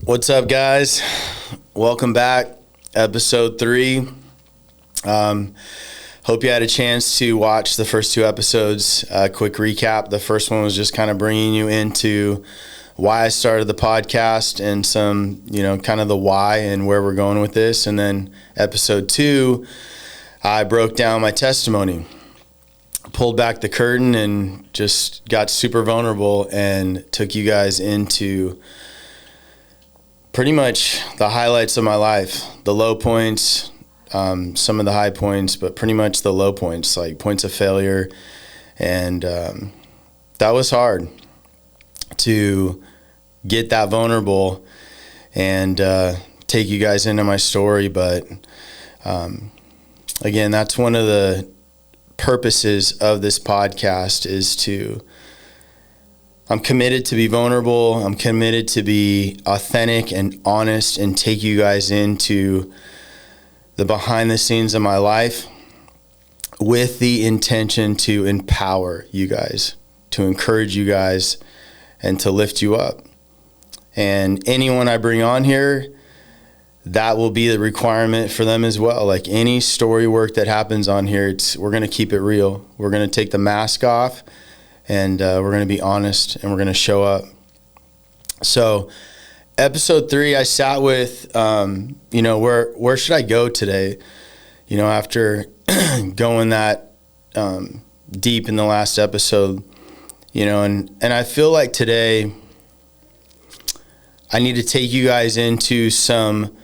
What's up, guys? Welcome back, episode 3. Hope you had a chance to watch the first 2 episodes. Quick recap. The first one was just kind of bringing you into why I started the podcast and some, kind of the why and where we're going with this. And then episode 2, I broke down my testimony, pulled back the curtain, and just got super vulnerable and took you guys into pretty much the highlights of my life, the low points, some of the high points, but pretty much the low points, like points of failure. And that was hard to get that vulnerable and take you guys into my story. But again, that's one of the purposes of this podcast is I'm committed to be vulnerable. I'm committed to be authentic and honest and take you guys into the behind the scenes of my life with the intention to empower you guys, to encourage you guys, and to lift you up. And anyone I bring on here, that will be the requirement for them as well. Like any story work that happens on here, we're going to keep it real. We're going to take the mask off, and we're going to be honest, and we're going to show up. So episode 3, I sat with, where should I go today? After going that deep in the last episode, and I feel like today I need to take you guys into some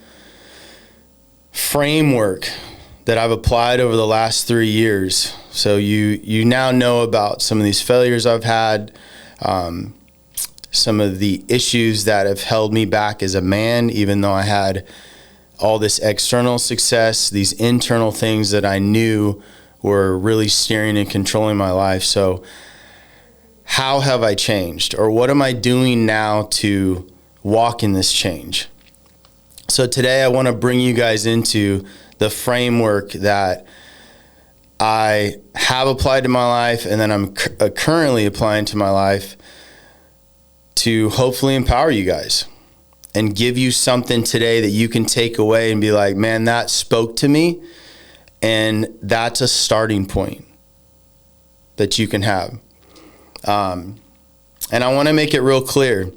framework that I've applied over the last 3 years. So you now know about some of these failures I've had, some of the issues that have held me back as a man, even though I had all this external success, these internal things that I knew were really steering and controlling my life. So how have I changed? Or what am I doing now to walk in this change? So today I want to bring you guys into the framework that I have applied to my life and then I'm currently applying to my life to hopefully empower you guys and give you something today that you can take away and be like, man, that spoke to me, and that's a starting point that you can have. And I want to make it real clear.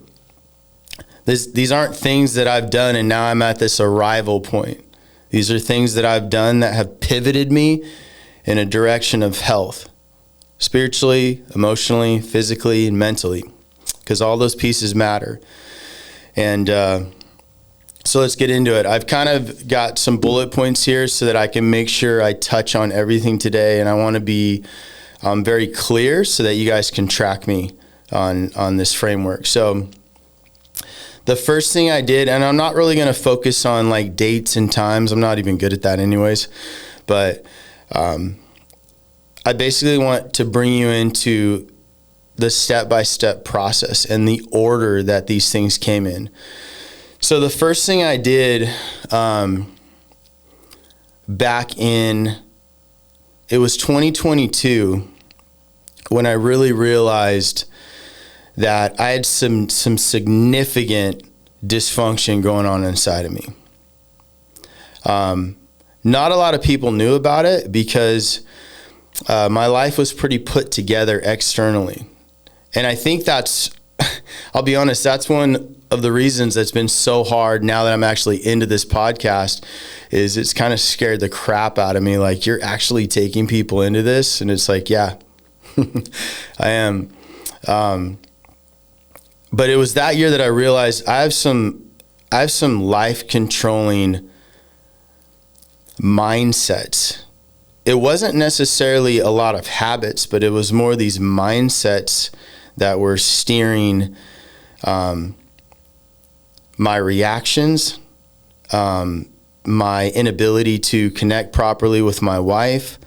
These aren't things that I've done and now I'm at this arrival point. These are things that I've done that have pivoted me in a direction of health, spiritually, emotionally, physically, and mentally, because all those pieces matter. And so let's get into it. I've kind of got some bullet points here so that I can make sure I touch on everything today, and I want to be very clear so that you guys can track me on this framework. So the first thing I did, and I'm not really going to focus on like dates and times. I'm not even good at that anyways, but I basically want to bring you into the step-by-step process and the order that these things came in. So the first thing I did back in, it was 2022 when I really realized that I had some significant dysfunction going on inside of me. Not a lot of people knew about it because my life was pretty put together externally. And I think I'll be honest, that's one of the reasons that's been so hard now that I'm actually into this podcast, is it's kind of scared the crap out of me. Like, you're actually taking people into this? And it's like, yeah, I am. But it was that year that I realized I have some life controlling mindsets. It wasn't necessarily a lot of habits, but it was more these mindsets that were steering my reactions, my inability to connect properly with my wife,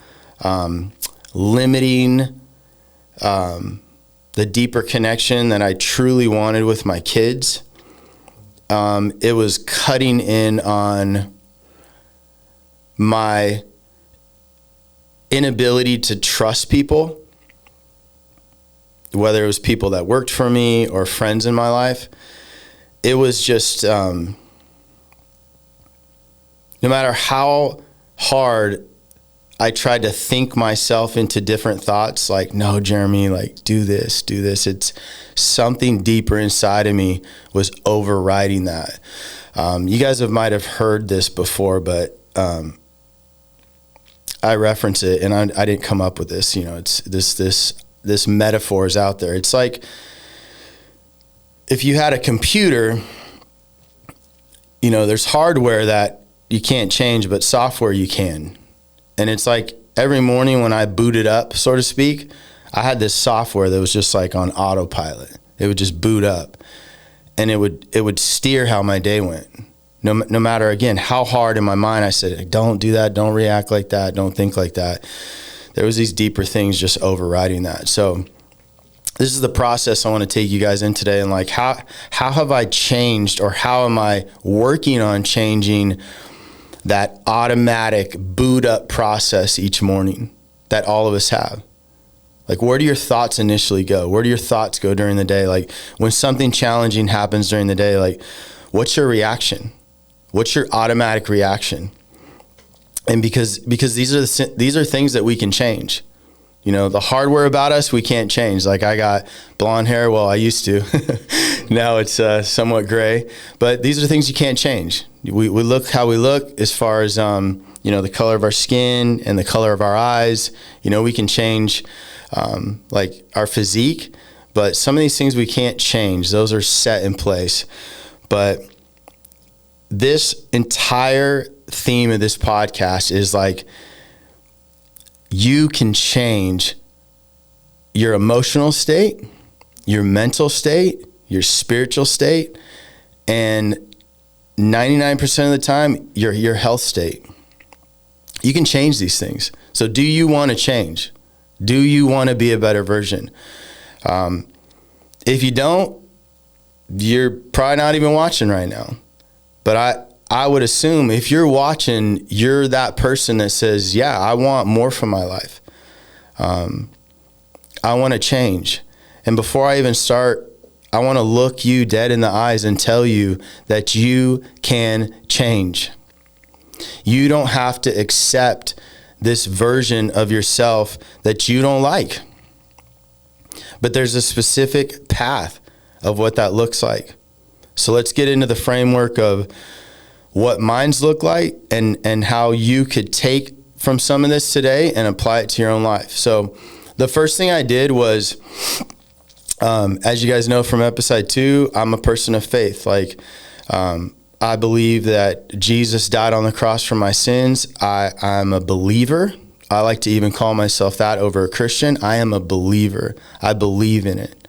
limiting the deeper connection that I truly wanted with my kids. It was cutting in on my inability to trust people, whether it was people that worked for me or friends in my life. it was just, no matter how hard I tried to think myself into different thoughts, like, no, Jeremy, like, do this. It's something deeper inside of me was overriding that. You guys might have heard this before, but I reference it, and I didn't come up with this. It's this metaphor is out there. It's like if you had a computer, there's hardware that you can't change, but software you can. And it's like every morning when I booted up, so to speak, I had this software that was just like on autopilot. It would just boot up, and it would steer how my day went. No matter, again, how hard in my mind I said, don't do that, don't react like that, don't think like that. There was these deeper things just overriding that. So this is the process I want to take you guys in today, and like how have I changed, or how am I working on changing that automatic boot up process each morning that all of us have? Like, where do your thoughts initially go? Where do your thoughts go during the day? Like, when something challenging happens during the day, like, what's your reaction? What's your automatic reaction? And because these are things that we can change. The hardware about us, we can't change. Like, I got blonde hair. Well, I used to. Now it's somewhat gray. But these are things you can't change. We look how we look as far as, the color of our skin and the color of our eyes. We can change, like, our physique. But some of these things we can't change. Those are set in place. But this entire theme of this podcast is like, you can change your emotional state, your mental state, your spiritual state, and 99% of the time, your health state. You can change these things. So do you want to change? Do you want to be a better version? If you don't, you're probably not even watching right now. But I would assume if you're watching, you're that person that says, yeah, I want more from my life. I want to change. And before I even start, I want to look you dead in the eyes and tell you that you can change. You don't have to accept this version of yourself that you don't like. But there's a specific path of what that looks like. So let's get into the framework of what minds look like and how you could take from some of this today and apply it to your own life. So the first thing I did was, as you guys know from episode 2, I'm a person of faith. Like, I believe that Jesus died on the cross for my sins. I'm a believer. I like to even call myself that over a Christian. I am a believer. I believe in it.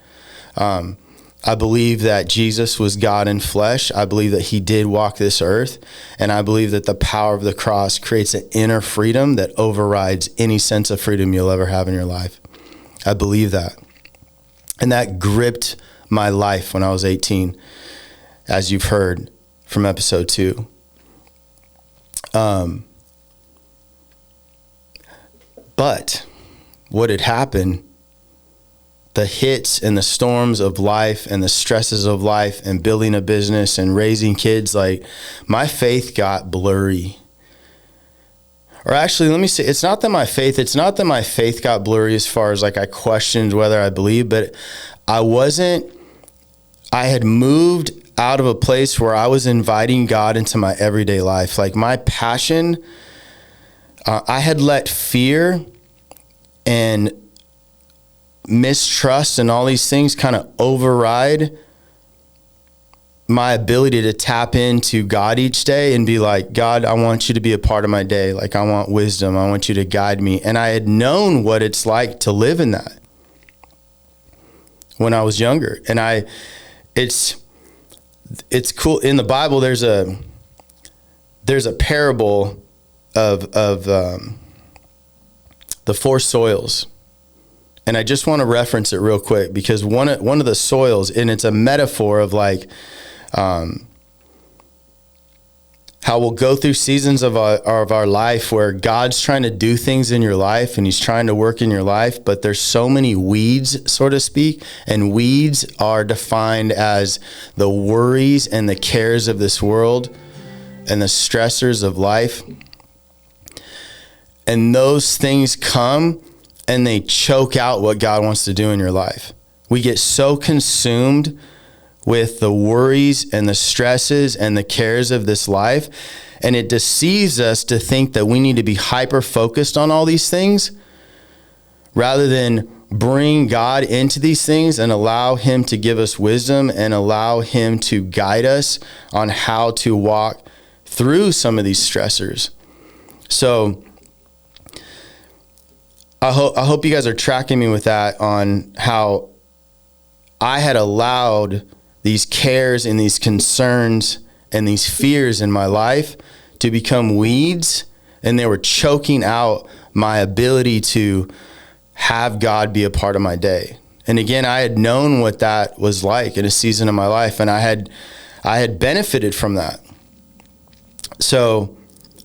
I believe that Jesus was God in flesh. I believe that he did walk this earth. And I believe that the power of the cross creates an inner freedom that overrides any sense of freedom you'll ever have in your life. I believe that. And that gripped my life when I was 18, as you've heard from episode 2. But what had happened, the hits and the storms of life and the stresses of life and building a business and raising kids, like, my faith got blurry. Or actually, let me say, it's not that my faith got blurry as far as like I questioned whether I believe, but I had moved out of a place where I was inviting God into my everyday life. Like, my passion, I had let fear and mistrust and all these things kind of override my ability to tap into God each day and be like, God, I want you to be a part of my day. Like, I want wisdom. I want you to guide me. And I had known what it's like to live in that when I was younger. And it's cool. In the Bible, there's a parable of the 4 soils. And I just want to reference it real quick because one of the soils, and it's a metaphor of like, how we'll go through seasons of our life where God's trying to do things in your life and he's trying to work in your life, but there's so many weeds, so to speak, and weeds are defined as the worries and the cares of this world and the stressors of life. And those things come and they choke out what God wants to do in your life. We get so consumed with the worries and the stresses and the cares of this life, and it deceives us to think that we need to be hyper focused on all these things rather than bring God into these things and allow him to give us wisdom and allow him to guide us on how to walk through some of these stressors. So I hope you guys are tracking me with that, on how I had allowed these cares and these concerns and these fears in my life to become weeds, and they were choking out my ability to have God be a part of my day. And again, I had known what that was like in a season of my life, and I had benefited from that. So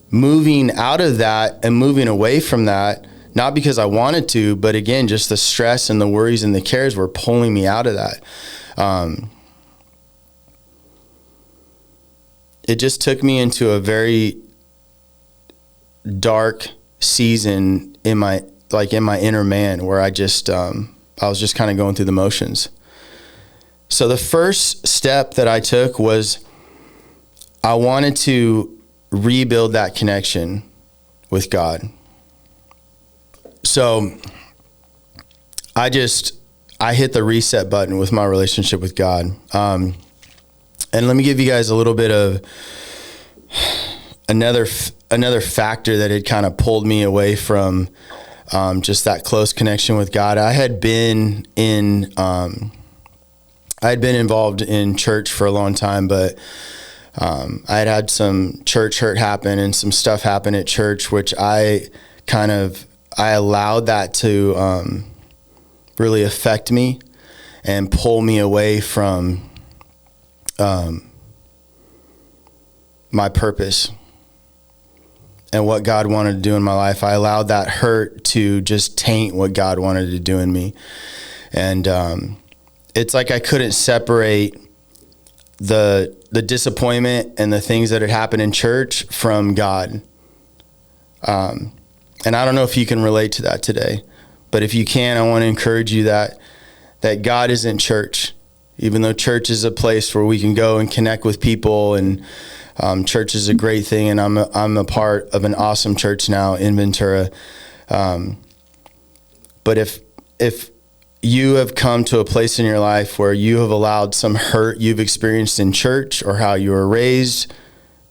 moving out of that and moving away from that, not because I wanted to, but again, just the stress and the worries and the cares were pulling me out of that. It just took me into a very dark season in my inner man, where I was just kind of going through the motions. So the first step that I took was I wanted to rebuild that connection with God. So I hit the reset button with my relationship with God. And let me give you guys a little bit of another factor that had kind of pulled me away from just that close connection with God. I had been involved in church for a long time, but I had some church hurt happen and some stuff happen at church, which I allowed that to really affect me and pull me away from my purpose and what God wanted to do in my life. I allowed that hurt to just taint what God wanted to do in me. And it's like I couldn't separate the disappointment and the things that had happened in church from God. And I don't know if you can relate to that today, but if you can, I want to encourage you that God isn't church. Even though church is a place where we can go and connect with people, and church is a great thing, and I'm a part of an awesome church now in Ventura. But if you have come to a place in your life where you have allowed some hurt you've experienced in church or how you were raised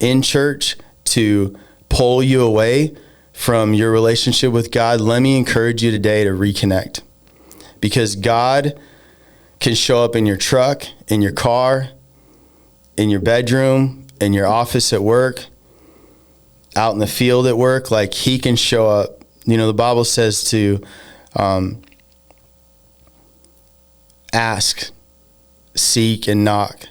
in church to pull you away from your relationship with God, let me encourage you today to reconnect, because God can show up in your truck, in your car, in your bedroom, in your office at work, out in the field at work. Like, he can show up. You know, the Bible says to ask, seek, and knock,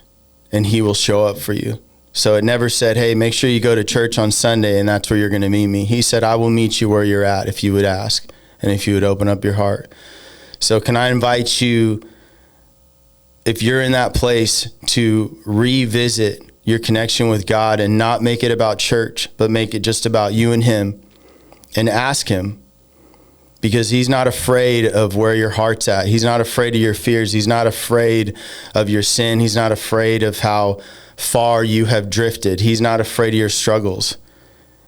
and he will show up for you. So it never said, hey, make sure you go to church on Sunday and that's where you're going to meet me. He said, I will meet you where you're at if you would ask and if you would open up your heart. So can I invite you, if you're in that place, to revisit your connection with God and not make it about church, but make it just about you and him, and ask him, because he's not afraid of where your heart's at. He's not afraid of your fears. He's not afraid of your sin. He's not afraid of how far you have drifted. He's not afraid of your struggles.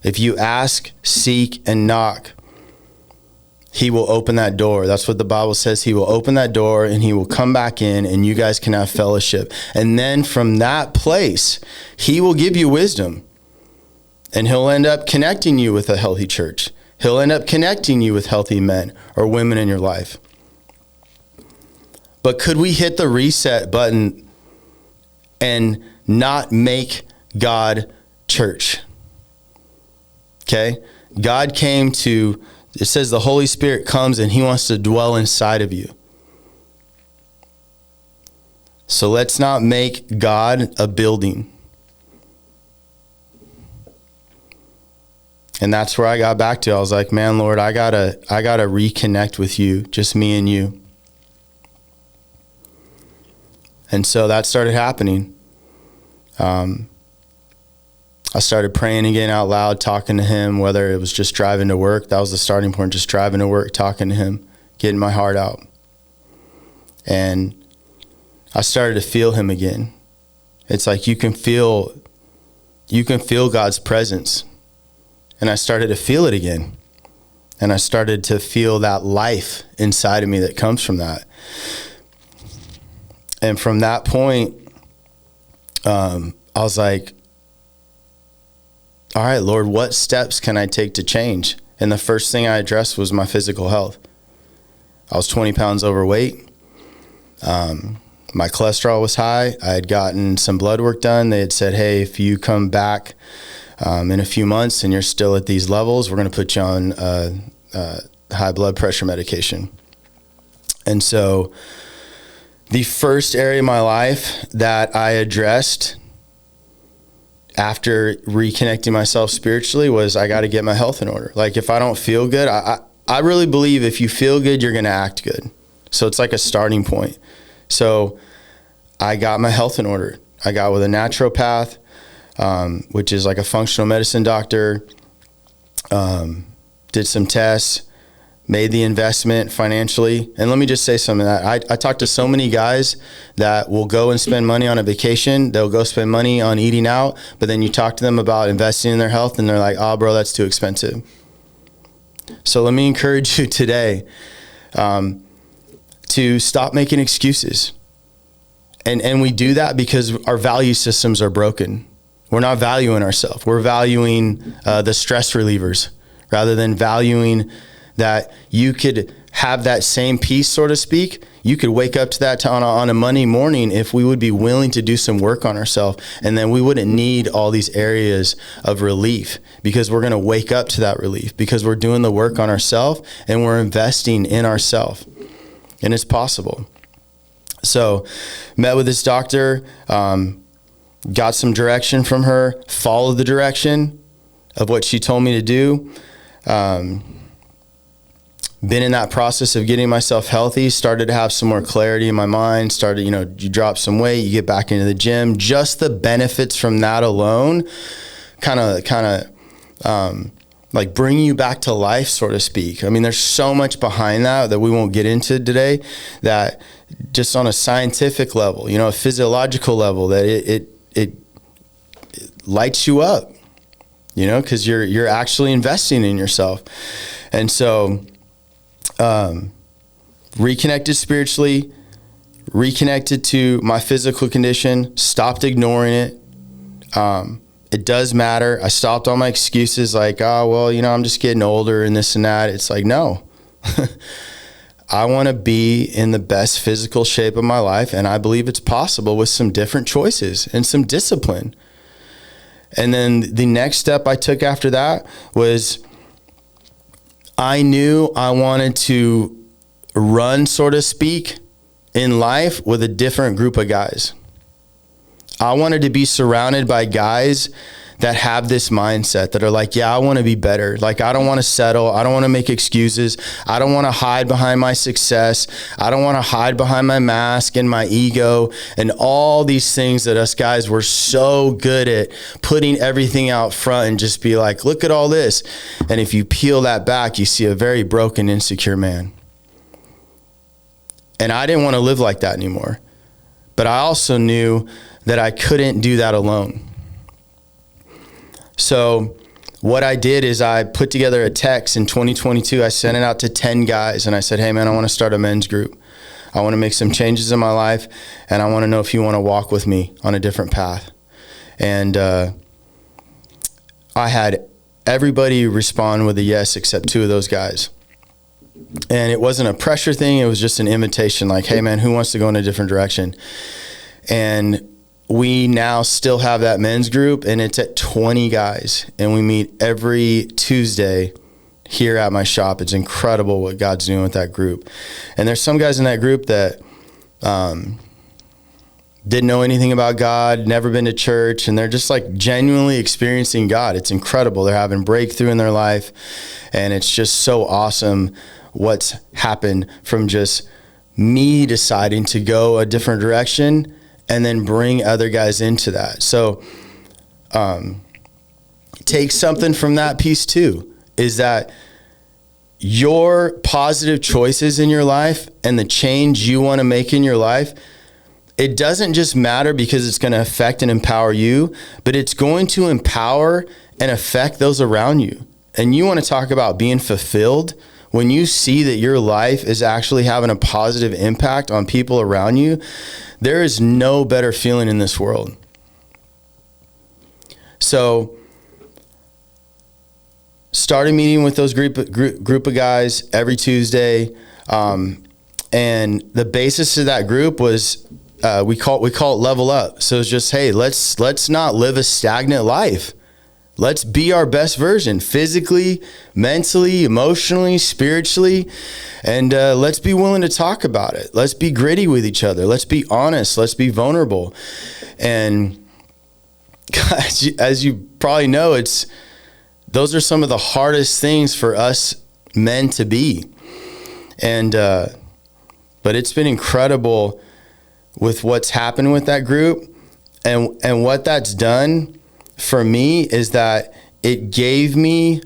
If you ask, seek, and knock, he will open that door. That's what the Bible says. He will open that door and he will come back in and you guys can have fellowship. And then from that place, he will give you wisdom, and he'll end up connecting you with a healthy church. He'll end up connecting you with healthy men or women in your life. But could we hit the reset button and not make God church? Okay? God came to, it says the Holy Spirit comes and he wants to dwell inside of you. So let's not make God a building. And that's where I got back to. I was like, man, Lord, I gotta reconnect with you, just me and you. And so that started happening. I started praying again out loud, talking to him, whether it was just driving to work. That was the starting point, just driving to work, talking to him, getting my heart out. And I started to feel him again. It's like you can feel God's presence. And I started to feel it again. And I started to feel that life inside of me that comes from that. And from that point, I was like, all right, Lord, what steps can I take to change? And the first thing I addressed was my physical health. I was 20 pounds overweight. My cholesterol was high. I had gotten some blood work done. They had said, hey, if you come back in a few months and you're still at these levels, we're going to put you on high blood pressure medication. And so the first area of my life that I addressed after reconnecting myself spiritually was I got to get my health in order. Like if I don't feel good, I really believe if you feel good, you're going to act good. So it's like a starting point. So I got my health in order. I got with a naturopath, which is like a functional medicine doctor, did some tests, made the investment financially. And let me just say something that I talk to so many guys that will go and spend money on a vacation. They'll go spend money on eating out, but then you talk to them about investing in their health and they're like, oh bro, that's too expensive. So let me encourage you today, to stop making excuses. And we do that because our value systems are broken. We're not valuing ourselves. We're valuing the stress relievers rather than valuing that you could have that same peace, so to speak. You could wake up to that on a Monday morning if we would be willing to do some work on ourselves, and then we wouldn't need all these areas of relief because we're going to wake up to that relief because we're doing the work on ourselves and we're investing in ourselves, and it's possible. So met with this doctor, got some direction from her, followed the direction of what she told me to do. Been in that process of getting myself healthy, started to have some more clarity in my mind, started, you drop some weight, you get back into the gym. Just the benefits from that alone kind of like bring you back to life, so to speak. I mean, there's so much behind that we won't get into today, that just on a scientific level, a physiological level, that it lights you up, because you're actually investing in yourself. And so reconnected spiritually, reconnected to my physical condition, stopped ignoring it. It does matter. I stopped all my excuses like, oh, well, I'm just getting older and this and that. It's like, no, I want to be in the best physical shape of my life. And I believe it's possible with some different choices and some discipline. And then the next step I took after that was I knew I wanted to run, so to speak, in life with a different group of guys. I wanted to be surrounded by guys that have this mindset, that are like, yeah, I want to be better. Like, I don't want to settle. I don't want to make excuses. I don't want to hide behind my success. I don't want to hide behind my mask and my ego and all these things that us guys were so good at putting everything out front and just be like, look at all this. And if you peel that back, you see a very broken, insecure man. And I didn't want to live like that anymore. But I also knew that I couldn't do that alone. So what I did is I put together a text in 2022. I sent it out to 10 guys and I said, hey man, I want to start a men's group. I want to make some changes in my life and I want to know if you want to walk with me on a different path. And I had everybody respond with a yes except 2 of those guys. And it wasn't a pressure thing. It was just an invitation like, hey man, who wants to go in a different direction? And we now still have that men's group and it's at 20 guys and we meet every Tuesday here at my shop. It's incredible what God's doing with that group. And there's some guys in that group that didn't know anything about God, never been to church, and they're just like genuinely experiencing God. It's incredible. They're having breakthrough in their life, and it's just so awesome what's happened from just me deciding to go a different direction and then bring other guys into that. So take something from that piece too, is that your positive choices in your life and the change you want to make in your life, it doesn't just matter because it's going to affect and empower you, but it's going to empower and affect those around you. And you want to talk about being fulfilled when you see that your life is actually having a positive impact on people around you. There is no better feeling in this world. So started meeting with those group of guys every Tuesday. And the basis of that group was, we call it level up. So it's just, hey, let's not live a stagnant life. Let's be our best version, physically, mentally, emotionally, spiritually, and let's be willing to talk about it. Let's be gritty with each other. Let's be honest. Let's be vulnerable. And as you probably know, those are some of the hardest things for us men to be. And but it's been incredible with what's happened with that group, and what that's done for me is that it gave me,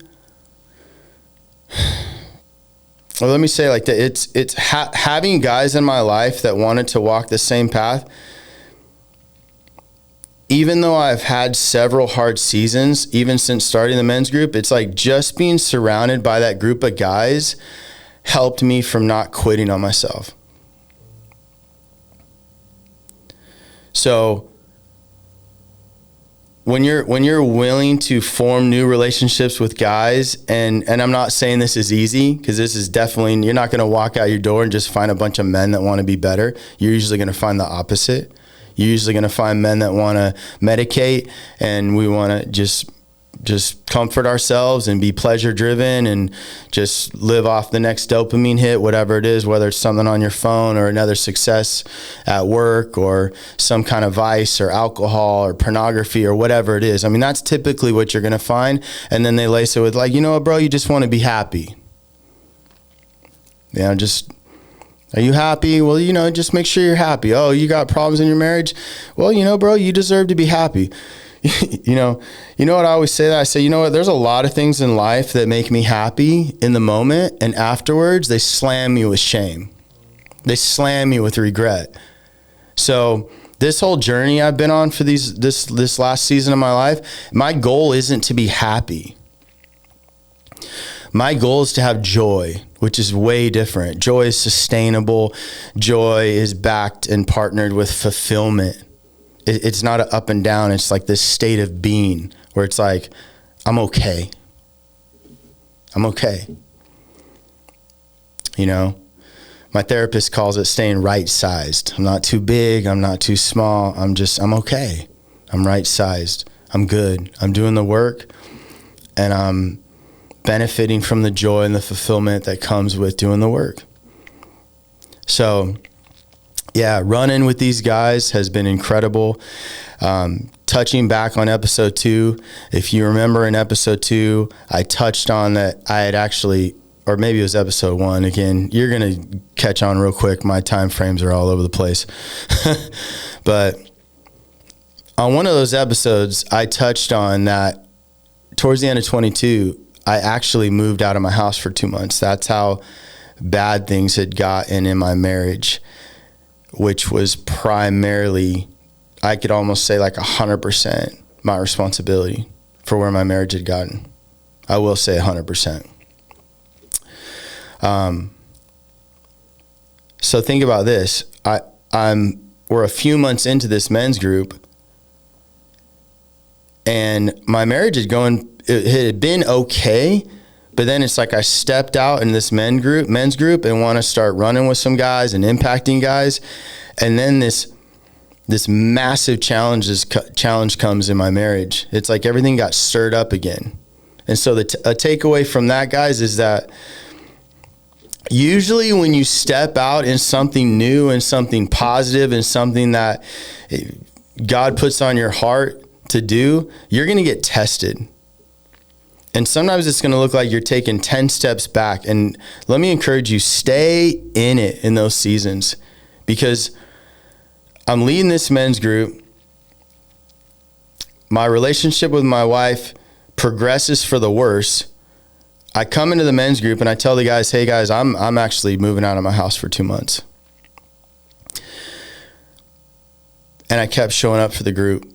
well, let me say like that, it's having guys in my life that wanted to walk the same path. Even though I've had several hard seasons, even since starting the men's group, it's like just being surrounded by that group of guys helped me from not quitting on myself. So when you're willing to form new relationships with guys, and I'm not saying this is easy, because this is definitely, you're not going to walk out your door and just find a bunch of men that want to be better. You're usually going to find the opposite. You're usually going to find men that want to medicate, and we want to just comfort ourselves and be pleasure driven and just live off the next dopamine hit, whatever it is, whether it's something on your phone or another success at work or some kind of vice or alcohol or pornography or whatever it is. I mean, that's typically what you're going to find. And then they lace it with like, you know what, bro, you just want to be happy. You know, just, are you happy? Well, you know, just make sure you're happy. Oh, you got problems in your marriage? Well, you know, bro, you deserve to be happy. You know what I always say that? I say, you know what, there's a lot of things in life that make me happy in the moment, and afterwards they slam me with shame. They slam me with regret. So this whole journey I've been on for this last season of my life, my goal isn't to be happy. My goal is to have joy, which is way different. Joy is sustainable. Joy is backed and partnered with fulfillment. It's not an up and down. It's like this state of being where it's like, I'm okay. I'm okay. You know, my therapist calls it staying right-sized. I'm not too big. I'm not too small. I'm okay. I'm right-sized. I'm good. I'm doing the work, and I'm benefiting from the joy and the fulfillment that comes with doing the work. So yeah, running with these guys has been incredible. Touching back on episode 2, if you remember in episode 2, I touched on that I had actually, or maybe it was episode 1. Again, you're going to catch on real quick. My time frames are all over the place. But on one of those episodes, I touched on that towards the end of 22, I actually moved out of my house for 2 months. That's how bad things had gotten in my marriage, which was primarily, I could almost say like 100% my responsibility for where my marriage had gotten. I will say 100%. So think about this. We're a few months into this men's group, and my marriage it had been okay, but then it's like I stepped out in this men's group and want to start running with some guys and impacting guys. And then this massive challenge comes in my marriage. It's like everything got stirred up again. And so a takeaway from that, guys, is that usually when you step out in something new and something positive and something that God puts on your heart to do, you're going to get tested. And sometimes it's going to look like you're taking 10 steps back. And let me encourage you, stay in it in those seasons, because I'm leading this men's group. My relationship with my wife progresses for the worse. I come into the men's group and I tell the guys, hey guys, I'm actually moving out of my house for 2 months. And I kept showing up for the group.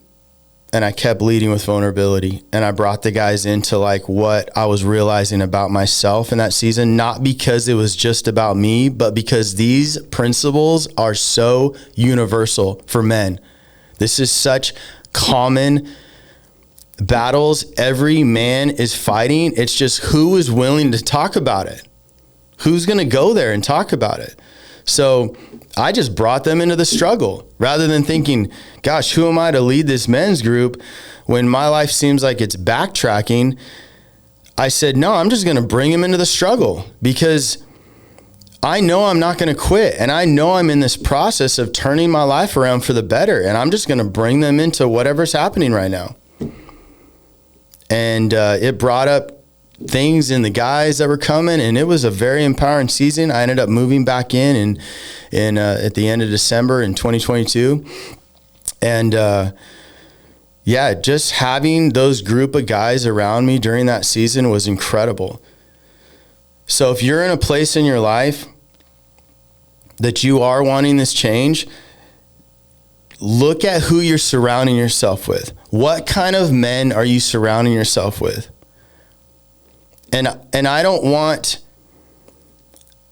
And I kept leading with vulnerability. And I brought the guys into like what I was realizing about myself in that season, not because it was just about me, but because these principles are so universal for men. This is such common battles every man is fighting. It's just who is willing to talk about it? Who's going to go there and talk about it? So I just brought them into the struggle rather than thinking, gosh, who am I to lead this men's group when my life seems like it's backtracking? I said, no, I'm just going to bring them into the struggle because I know I'm not going to quit. And I know I'm in this process of turning my life around for the better. And I'm just going to bring them into whatever's happening right now. And it brought up things in the guys that were coming, and it was a very empowering season. I ended up moving back in at the end of December in 2022. And just having those group of guys around me during that season was incredible. So if you're in a place in your life that you are wanting this change, look at who you're surrounding yourself with. What kind of men are you surrounding yourself with? And I don't want,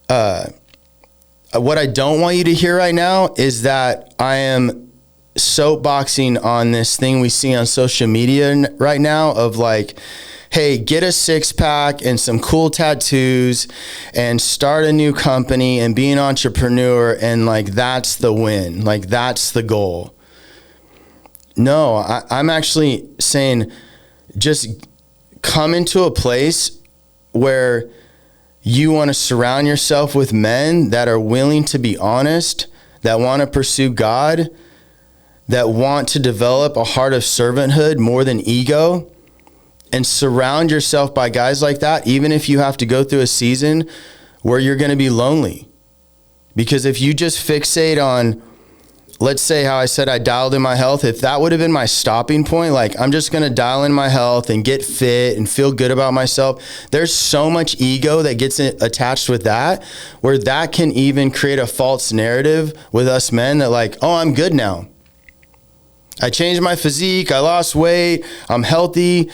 what I don't want you to hear right now is that I am soapboxing on this thing we see on social media right now of like, hey, get a 6-pack and some cool tattoos and start a new company and be an entrepreneur, and like that's the win, like that's the goal. No, I'm actually saying just come into a place where you want to surround yourself with men that are willing to be honest, that want to pursue God, that want to develop a heart of servanthood more than ego, and surround yourself by guys like that, even if you have to go through a season where you're going to be lonely. Because if you just fixate on, let's say how I said I dialed in my health, if that would have been my stopping point, like I'm just going to dial in my health and get fit and feel good about myself, there's so much ego that gets attached with that, where that can even create a false narrative with us men that like, oh, I'm good now. I changed my physique, I lost weight, I'm healthy.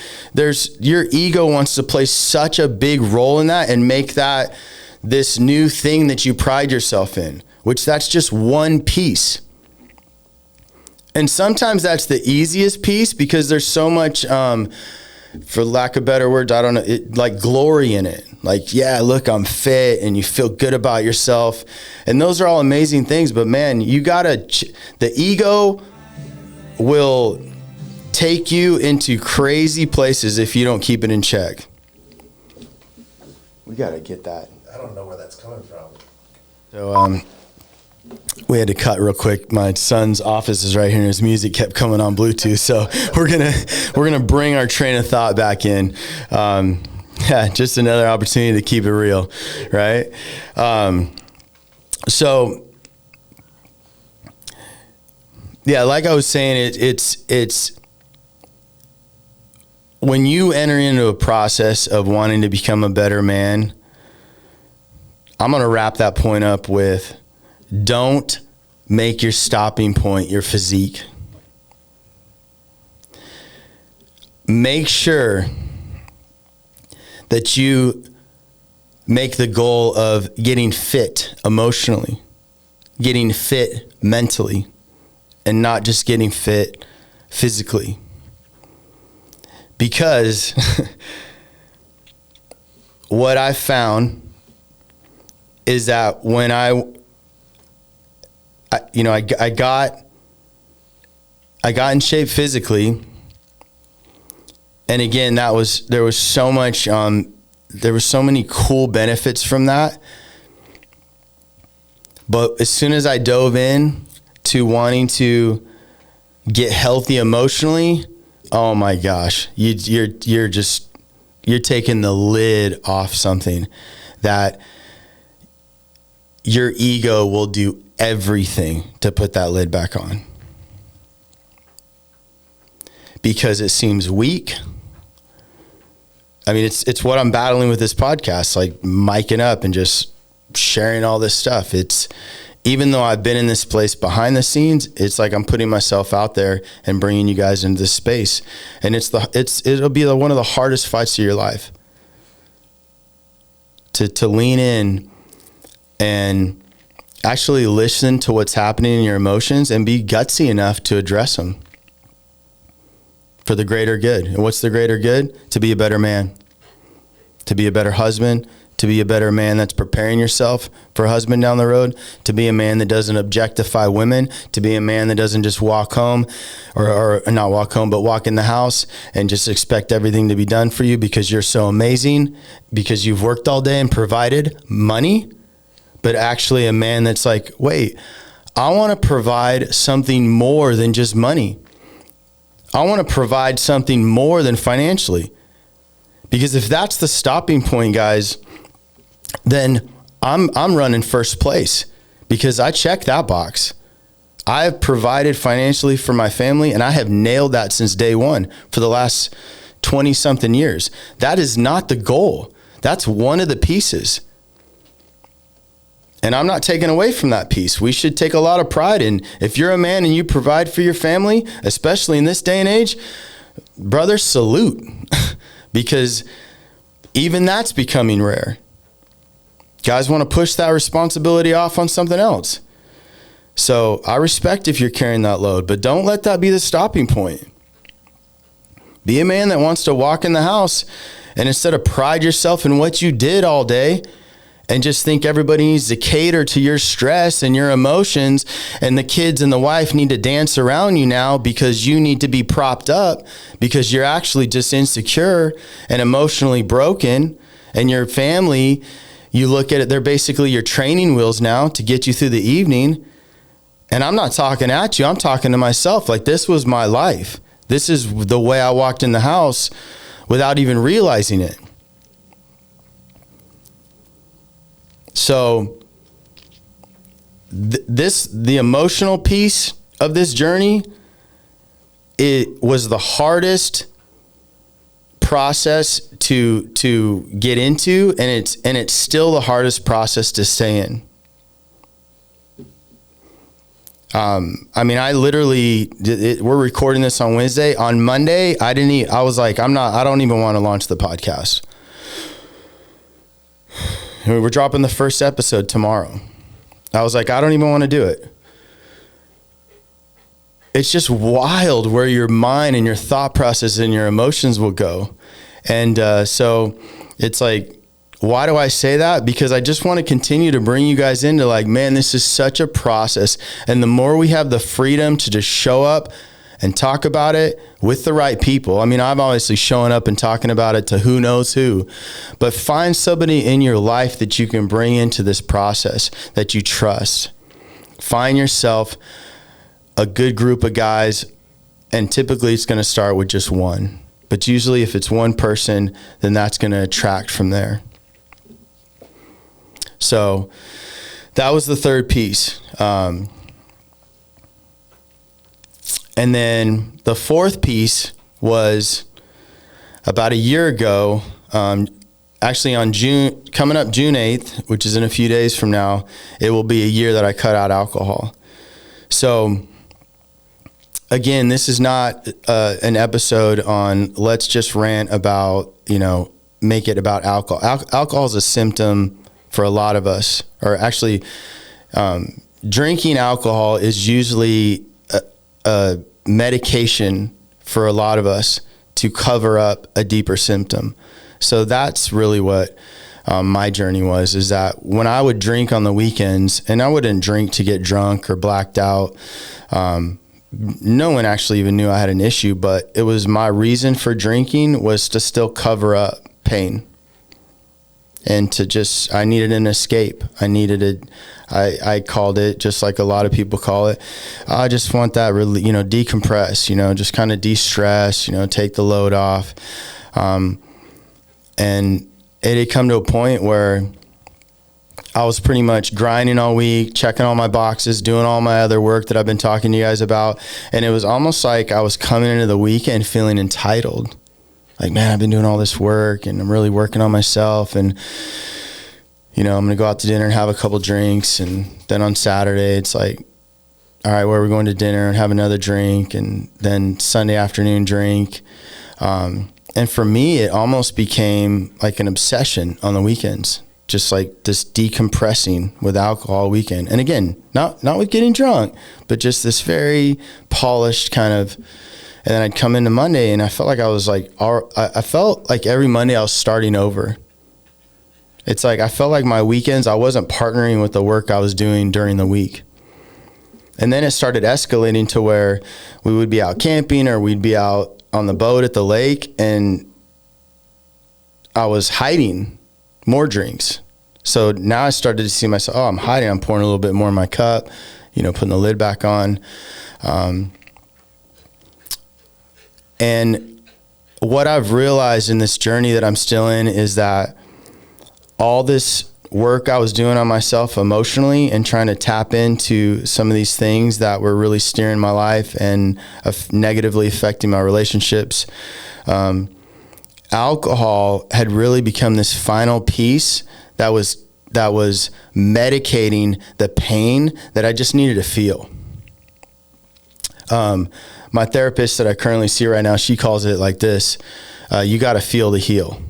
Your ego wants to play such a big role in that and make that this new thing that you pride yourself in, which that's just one piece. And sometimes that's the easiest piece because there's so much, for lack of better words, I don't know, like glory in it. Like, yeah, look, I'm fit and you feel good about yourself. And those are all amazing things. But man, you gotta, the ego will take you into crazy places if you don't keep it in check. We got to get that. I don't know where that's coming from. So we had to cut real quick. My son's office is right here and his music kept coming on Bluetooth. So we're going to bring our train of thought back in. Just another opportunity to keep it real, right? Yeah, like I was saying, it's when you enter into a process of wanting to become a better man, I'm going to wrap that point up with, don't make your stopping point your physique. Make sure that you make the goal of getting fit emotionally, getting fit mentally, and not just getting fit physically. Because what I found is that when I got in shape physically, and again, there was so many cool benefits from that. But as soon as I dove in to wanting to get healthy emotionally, oh my gosh, you're taking the lid off something that your ego will do everything to put that lid back on, because it seems weak. I mean, it's what I'm battling with this podcast, like miking up and just sharing all this stuff. It's, even though I've been in this place behind the scenes, it's like I'm putting myself out there and bringing you guys into this space. And it'll be one of the hardest fights of your life, to lean in and actually listen to what's happening in your emotions and be gutsy enough to address them for the greater good. And what's the greater good? To be a better man, to be a better husband, to be a better man that's preparing yourself for a husband down the road, to be a man that doesn't objectify women, to be a man that doesn't just walk home or not walk home, but walk in the house and just expect everything to be done for you because you're so amazing, because you've worked all day and provided money, but actually a man that's like, wait, I want to provide something more than just money. I want to provide something more than financially. Because if that's the stopping point, guys, then I'm running first place, because I check that box. I have provided financially for my family, and I have nailed that since day one for the last 20 something years. That is not the goal. That's one of the pieces. And I'm not taking away from that piece. We should take a lot of pride in, if you're a man and you provide for your family, especially in this day and age, brother, salute. Because even that's becoming rare. Guys want to push that responsibility off on something else. So I respect if you're carrying that load, but don't let that be the stopping point. Be a man that wants to walk in the house, and instead of pride yourself in what you did all day and just think everybody needs to cater to your stress and your emotions, and the kids and the wife need to dance around you now because you need to be propped up because you're actually just insecure and emotionally broken, and your family, you look at it, they're basically your training wheels now to get you through the evening. And I'm not talking at you, I'm talking to myself. Like, this was my life. This is the way I walked in the house without even realizing it. So the emotional piece of this journey, it was the hardest process to get into, and it's still the hardest process to stay in. I mean, I literally, we're recording this on Wednesday. On Monday, I was like, I don't even want to launch the podcast. We're dropping the first episode tomorrow. I was like, I don't even want to do it. It's just wild where your mind and your thought process and your emotions will go. And so it's like, why do I say that? Because I just want to continue to bring you guys into, like, man, this is such a process. And the more we have the freedom to just show up and talk about it with the right people. I mean, I'm obviously showing up and talking about it to who knows who, but find somebody in your life that you can bring into this process that you trust. Find yourself a good group of guys, and typically it's going to start with just one. But usually if it's one person, then that's going to attract from there. So that was the third piece. And then the fourth piece was about a year ago, actually coming up June 8th, which is in a few days from now, it will be a year that I cut out alcohol. So again, this is not an episode on let's just rant about, make it about alcohol. Alcohol is a symptom for a lot of us, or actually drinking alcohol is usually a medication for a lot of us to cover up a deeper symptom. So that's really what my journey was, is that when I would drink on the weekends, and I wouldn't drink to get drunk or blacked out, no one actually even knew I had an issue, but it was my reason for drinking was to still cover up pain. and I needed an escape. I called it, just like a lot of people call it, I just want that really, decompress, just kind of de-stress, take the load off. And it had come to a point where I was pretty much grinding all week, checking all my boxes, doing all my other work that I've been talking to you guys about. And it was almost like I was coming into the weekend feeling entitled. Like, man, I've been doing all this work and I'm really working on myself. And, I'm going to go out to dinner and have a couple drinks. And then on Saturday, it's like, all right, where are we going to dinner and have another drink? And then Sunday afternoon drink. And for me, it almost became like an obsession on the weekends, just like this decompressing with alcohol weekend. And again, not with getting drunk, but just this very polished kind of. And then I'd come into Monday and I felt like I felt like every Monday I was starting over. It's like I felt like my weekends, I wasn't partnering with the work I was doing during the week. And then it started escalating to where we would be out camping or we'd be out on the boat at the lake, and I was hiding more drinks. So now I started to see myself, I'm hiding. I'm pouring a little bit more in my cup, putting the lid back on. And what I've realized in this journey that I'm still in is that all this work I was doing on myself emotionally and trying to tap into some of these things that were really steering my life and negatively affecting my relationships, alcohol had really become this final piece that was medicating the pain that I just needed to feel. My therapist that I currently see right now, she calls it like this: you got to feel to heal.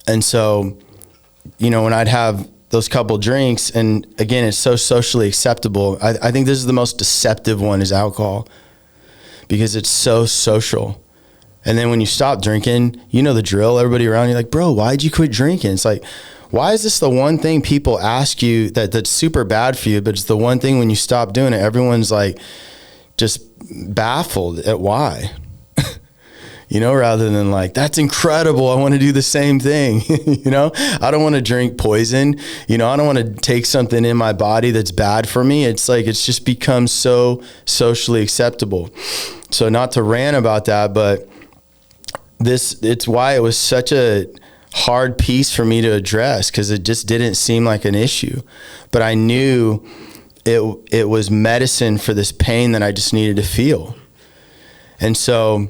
And so, when I'd have those couple drinks, and again, it's so socially acceptable. I think this is the most deceptive one, is alcohol, because it's so social. And then when you stop drinking, the drill. Everybody around you like, bro, why'd you quit drinking? It's like, why is this the one thing people ask you that's super bad for you, but it's the one thing when you stop doing it, everyone's like just baffled at why, rather than like, that's incredible, I want to do the same thing. I don't want to drink poison. I don't want to take something in my body that's bad for me. It's like, it's just become so socially acceptable. So not to rant about that, but it's why it was such a hard piece for me to address, because it just didn't seem like an issue. But I knew it was medicine for this pain that I just needed to feel. And so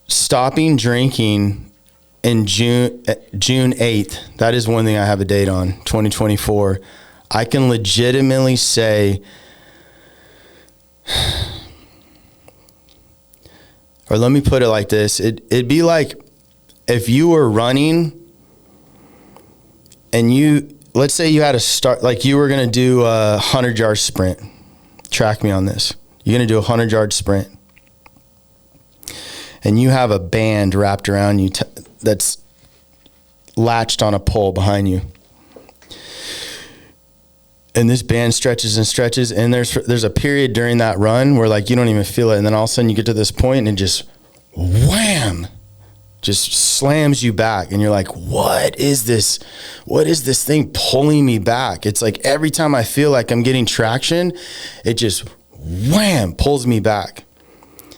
stopping drinking in June 8th, that is one thing I have a date on, 2024. I can legitimately say, or let me put it like this. It'd be like if you were running and let's say you had to start, like you were going to do a 100-yard sprint. Track me on this. You're going to do a 100-yard sprint. And you have a band wrapped around you that's latched on a pole behind you. And this band stretches and stretches, and there's a period during that run where like you don't even feel it, and then all of a sudden you get to this point and it just wham, just slams you back, and you're like, what is this? What is this thing pulling me back? It's like every time I feel like I'm getting traction, it just wham, pulls me back.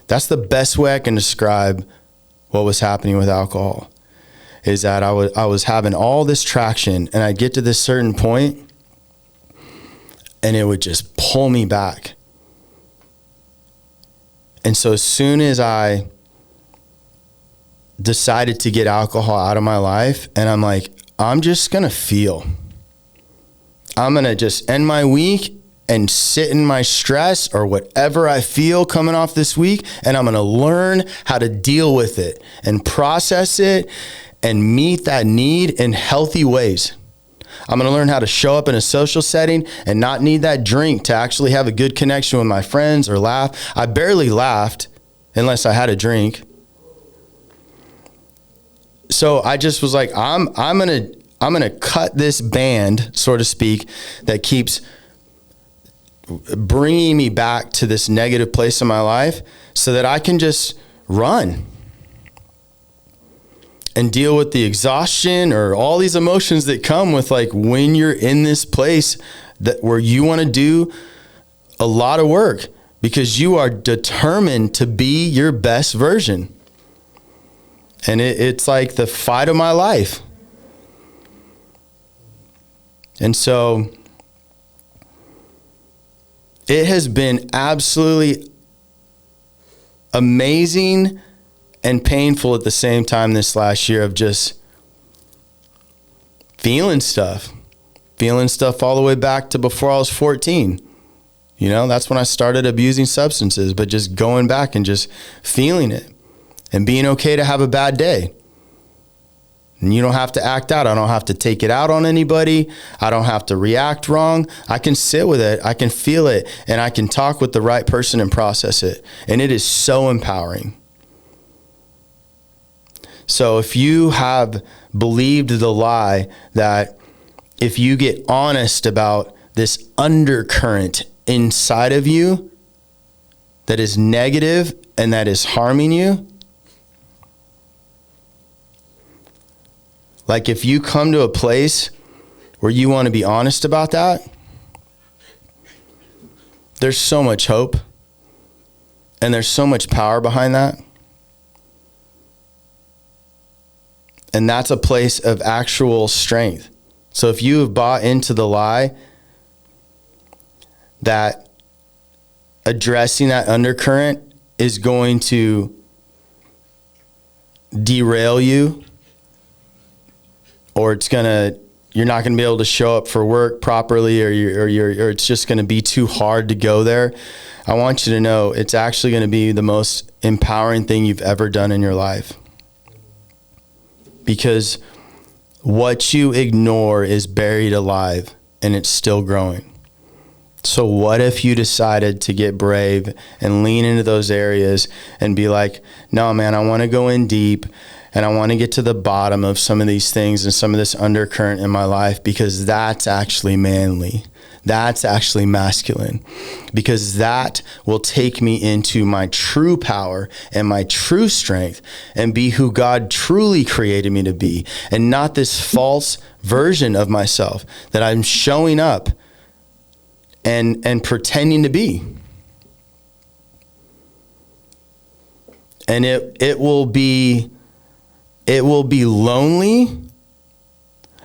That's the best way I can describe what was happening with alcohol, is that I was having all this traction, and I'd get to this certain point and it would just pull me back. And so as soon as I decided to get alcohol out of my life, and I'm like, I'm just going to feel. I'm going to just end my week and sit in my stress or whatever I feel coming off this week, and I'm going to learn how to deal with it and process it and meet that need in healthy ways. I'm going to learn how to show up in a social setting and not need that drink to actually have a good connection with my friends or laugh. I barely laughed unless I had a drink. So I just was like, I'm going to cut this band, so to speak, that keeps bringing me back to this negative place in my life, so that I can just run and deal with the exhaustion or all these emotions that come with like when you're in this place that where you want to do a lot of work because you are determined to be your best version. And it's like the fight of my life. And so it has been absolutely amazing and painful at the same time this last year of just feeling stuff all the way back to before I was 14. You know, that's when I started abusing substances, but just going back and just feeling it and being okay to have a bad day. And you don't have to act out. I don't have to take it out on anybody. I don't have to react wrong. I can sit with it. I can feel it, and I can talk with the right person and process it. And it is so empowering. So if you have believed the lie that if you get honest about this undercurrent inside of you that is negative and that is harming you, like if you come to a place where you want to be honest about that, there's so much hope and there's so much power behind that. And that's a place of actual strength. So if you have bought into the lie that addressing that undercurrent is going to derail you, or you're not going to be able to show up for work properly, or it's just going to be too hard to go there, I want you to know it's actually going to be the most empowering thing you've ever done in your life. Because what you ignore is buried alive and it's still growing. So what if you decided to get brave and lean into those areas and be like, no, man, I want to go in deep and I want to get to the bottom of some of these things and some of this undercurrent in my life, because that's actually manly. That's actually masculine, because that will take me into my true power and my true strength and be who God truly created me to be, and not this false version of myself that I'm showing up and pretending to be. And it will be lonely,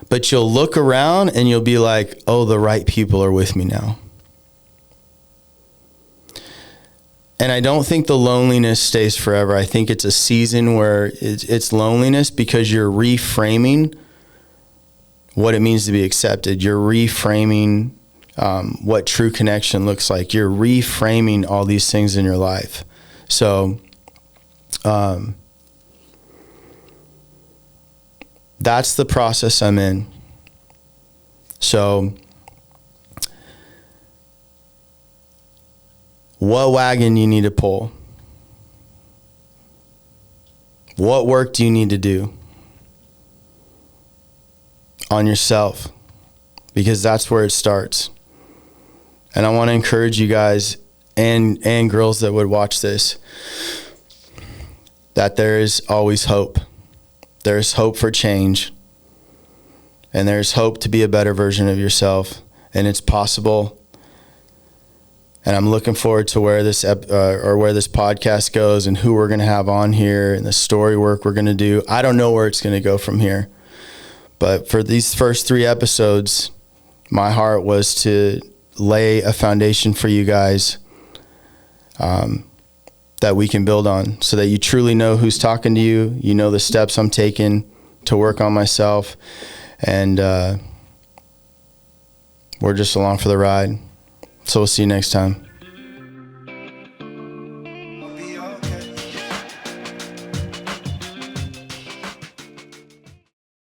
but you'll look around and you'll be like, oh, the right people are with me now. And I don't think the loneliness stays forever. I think it's a season where it's loneliness because you're reframing what it means to be accepted. You're reframing what true connection looks like. You're reframing all these things in your life. So that's the process I'm in. So what wagon you need to pull? What work do you need to do on yourself? Because that's where it starts. And I want to encourage you guys and girls that would watch this, that there is always hope. There's hope for change, and there's hope to be a better version of yourself, and it's possible. And I'm looking forward to where this where this podcast goes and who we're going to have on here and the story work we're going to do. I don't know where it's going to go from here, but for these first 3 episodes, my heart was to lay a foundation for you guys that we can build on, so that you truly know who's talking to you. You know the steps I'm taking to work on myself, and we're just along for the ride. So we'll see you next time.